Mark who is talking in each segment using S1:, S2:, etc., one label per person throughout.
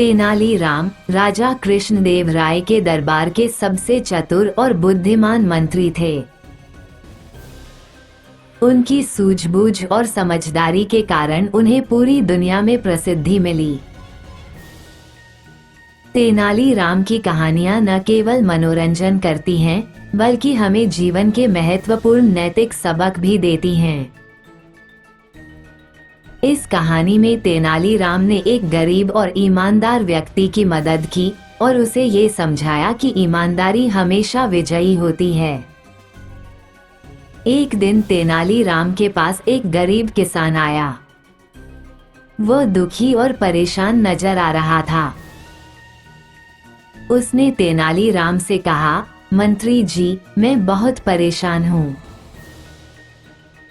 S1: तेनालीराम राजा कृष्णदेव राय के दरबार के सबसे चतुर और बुद्धिमान मंत्री थे। उनकी सूझबूझ और समझदारी के कारण उन्हें पूरी दुनिया में प्रसिद्धि मिली। तेनालीराम की कहानियां न केवल मनोरंजन करती हैं, बल्कि हमें जीवन के महत्वपूर्ण नैतिक सबक भी देती हैं। इस कहानी में तेनालीराम ने एक गरीब और ईमानदार व्यक्ति की मदद की और उसे ये समझाया कि ईमानदारी हमेशा विजयी होती है। एक दिन तेनालीराम के पास एक गरीब किसान आया। वह दुखी और परेशान नजर आ रहा था। उसने तेनालीराम से कहा, मंत्री जी, मैं बहुत परेशान हूँ।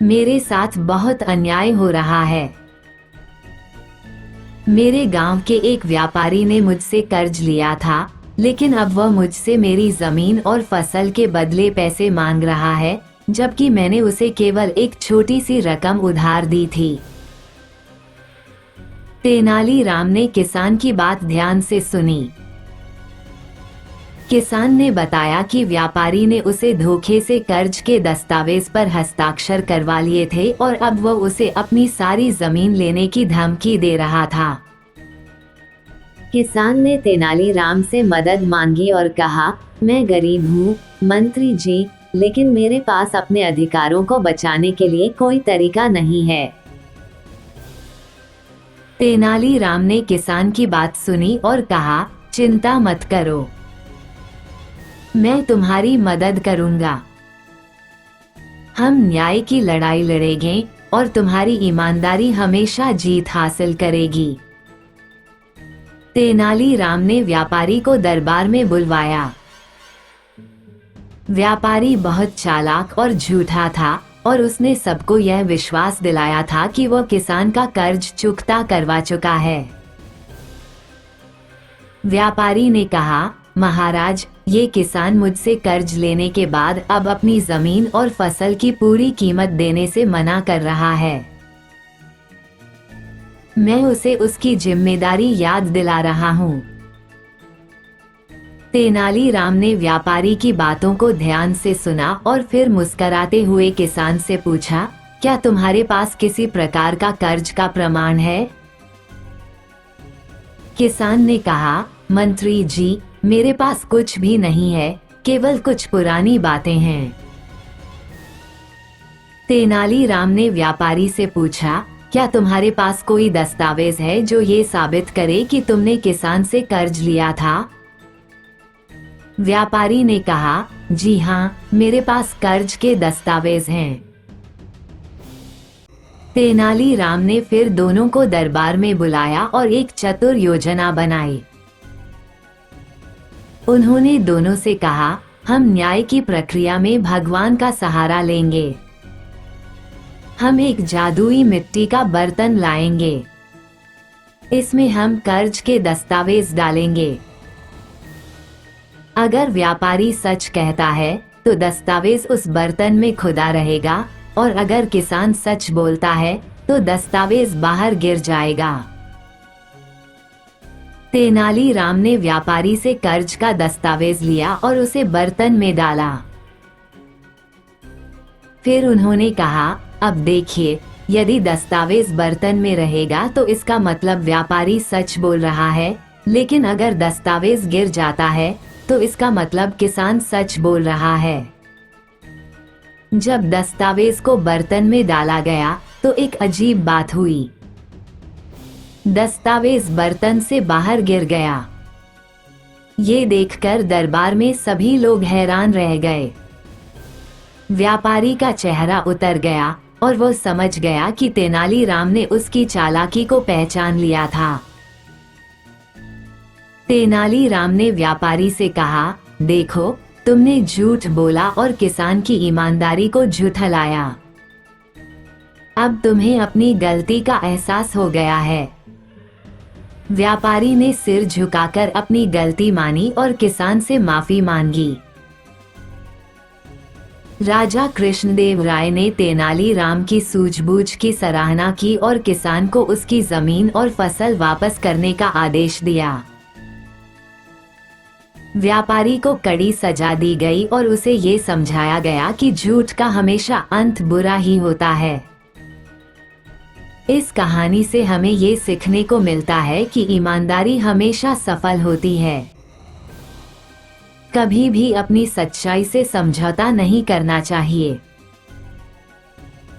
S1: मेरे साथ बहुत अन्याय हो रहा है। मेरे गांव के एक व्यापारी ने मुझसे कर्ज लिया था, लेकिन अब वह मुझसे मेरी जमीन और फसल के बदले पैसे मांग रहा है, जबकि मैंने उसे केवल एक छोटी सी रकम उधार दी थी। तेनालीराम ने किसान की बात ध्यान से सुनी। किसान ने बताया कि व्यापारी ने उसे धोखे से कर्ज के दस्तावेज पर हस्ताक्षर करवा लिए थे और अब वह उसे अपनी सारी जमीन लेने की धमकी दे रहा था। किसान ने तेनालीराम से मदद मांगी और कहा, मैं गरीब हूँ मंत्री जी, लेकिन मेरे पास अपने अधिकारों को बचाने के लिए कोई तरीका नहीं है। तेनालीराम ने किसान की बात सुनी और कहा, चिंता मत करो, मैं तुम्हारी मदद करूंगा। हम न्याय की लड़ाई लड़ेंगे और तुम्हारी ईमानदारी हमेशा जीत हासिल करेगी। तेनालीराम ने व्यापारी को दरबार में बुलवाया। व्यापारी बहुत चालाक और झूठा था और उसने सबको यह विश्वास दिलाया था कि वह किसान का कर्ज चुकता करवा चुका है। व्यापारी ने कहा, महाराज, ये किसान मुझसे कर्ज लेने के बाद अब अपनी जमीन और फसल की पूरी कीमत देने से मना कर रहा है। मैं उसे उसकी जिम्मेदारी याद दिला रहा हूँ। तेनालीराम ने व्यापारी की बातों को ध्यान से सुना और फिर मुस्कुराते हुए किसान से पूछा, क्या तुम्हारे पास किसी प्रकार का कर्ज का प्रमाण है? किसान ने कहा, मंत्री जी, मेरे पास कुछ भी नहीं है, केवल कुछ पुरानी बातें हैं। तेनालीराम ने व्यापारी से पूछा, क्या तुम्हारे पास कोई दस्तावेज है जो ये साबित करे कि तुमने किसान से कर्ज लिया था? व्यापारी ने कहा, जी हाँ, मेरे पास कर्ज के दस्तावेज हैं। तेनालीराम ने फिर दोनों को दरबार में बुलाया और एक चतुर योजना बनाई। उन्होंने दोनों से कहा, हम न्याय की प्रक्रिया में भगवान का सहारा लेंगे। हम एक जादुई मिट्टी का बर्तन लाएंगे। इसमें हम कर्ज के दस्तावेज डालेंगे। अगर व्यापारी सच कहता है तो दस्तावेज उस बर्तन में खुदा रहेगा और अगर किसान सच बोलता है तो दस्तावेज बाहर गिर जाएगा। तेनालीराम ने व्यापारी से कर्ज का दस्तावेज लिया और उसे बर्तन में डाला। फिर उन्होंने कहा, अब देखिए, यदि दस्तावेज बर्तन में रहेगा तो इसका मतलब व्यापारी सच बोल रहा है, लेकिन अगर दस्तावेज गिर जाता है तो इसका मतलब किसान सच बोल रहा है। जब दस्तावेज को बर्तन में डाला गया तो एक अजीब बात हुई। दस्तावेज बर्तन से बाहर गिर गया। ये देखकर दरबार में सभी लोग हैरान रह गए। व्यापारी का चेहरा उतर गया और वो समझ गया कि तेनालीराम ने उसकी चालाकी को पहचान लिया था। तेनालीराम ने व्यापारी से कहा, देखो, तुमने झूठ बोला और किसान की ईमानदारी को झुठलाया। अब तुम्हें अपनी गलती का एहसास हो गया है। व्यापारी ने सिर झुकाकर अपनी गलती मानी और किसान से माफी मांगी। राजा कृष्णदेव राय ने तेनालीराम की सूझबूझ की सराहना की और किसान को उसकी जमीन और फसल वापस करने का आदेश दिया। व्यापारी को कड़ी सजा दी गई और उसे ये समझाया गया कि झूठ का हमेशा अंत बुरा ही होता है। इस कहानी से हमें ये सीखने को मिलता है कि ईमानदारी हमेशा सफल होती है। कभी भी अपनी सच्चाई से समझौता नहीं करना चाहिए।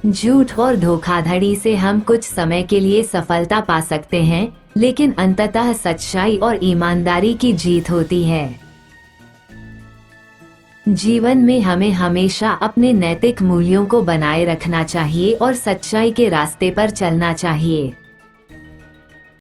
S1: झूठ और धोखाधड़ी से हम कुछ समय के लिए सफलता पा सकते हैं, लेकिन अंततः सच्चाई और ईमानदारी की जीत होती है। जीवन में हमें हमेशा अपने नैतिक मूल्यों को बनाए रखना चाहिए और सच्चाई के रास्ते पर चलना चाहिए।